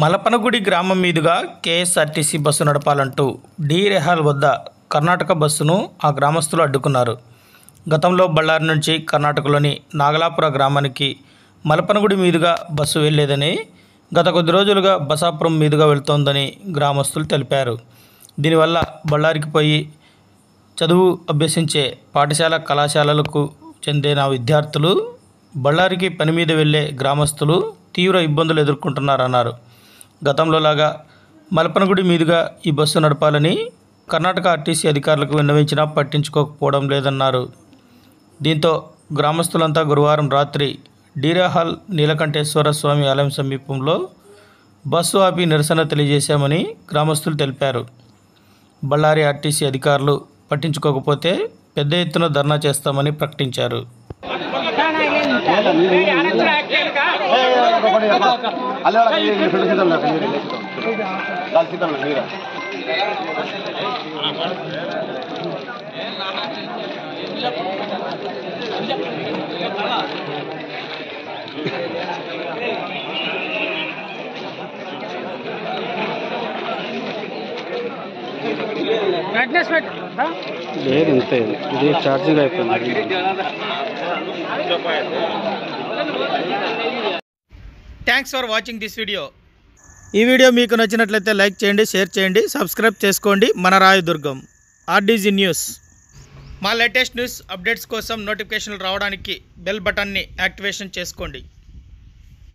మలపనగుడి గ్రామం మీదుగా KSRTC bus నడపాలంటూ D రెహాల్ వద్ద కర్ణాటక బస్సును ఆ గ్రామస్తులు అడ్డుకున్నారు. గతంలో బళ్ళారి నుంచి కర్ణాటకలోని నాగలాపుర గ్రామానికి మలపనగుడి మీదుగా బస్సు వెళ్లేదని, గత కొద్ది రోజులుగా బసాపురం మీదుగా వెళ్తోందని గ్రామస్తులు తెలిపారు. దీనివల్ల బళ్ళారికి పోయి చదువు అభ్యసించే పాఠశాల కళాశాలలకు చెందిన విద్యార్థులు, బళ్ళారికి పని మీద వెళ్లే గ్రామస్తులు తీవ్ర ఇబ్బందులు ఎదుర్కొంటున్నారన్నారు. గతంలో లాగా మలపనగుడి మీదుగా ఈ బస్సు నడపాలని కర్ణాటక ఆర్టీసీ అధికారులకు విన్నవించినా పట్టించుకోకపోవడం లేదన్నారు. దీంతో గ్రామస్తులంతా గురువారం రాత్రి డి రెహాల్ నీలకంఠేశ్వర స్వామి ఆలయం సమీపంలో బస్సు ఆపి నిరసన తెలియజేశామని గ్రామస్తులు తెలిపారు. బళ్ళారి ఆర్టీసీ అధికారులు పట్టించుకోకపోతే పెద్ద ఎత్తున ధర్నా చేస్తామని ప్రకటించారు. లేదు అంతే, ఇది ఛార్జింగ్ అయిపోయింది. Thanks for watching this video. ఈ వీడియో మీకు నచ్చినట్లయితే లైక్ చేయండి, షేర్ చేయండి, సబ్స్క్రైబ్ చేసుకోండి. మన రాయదుర్గం ఆర్డీజీ న్యూస్. మా లేటెస్ట్ న్యూస్ అప్డేట్స్ కోసం నోటిఫికేషన్లు రావడానికి బెల్ బటన్ని యాక్టివేషన్ చేసుకోండి.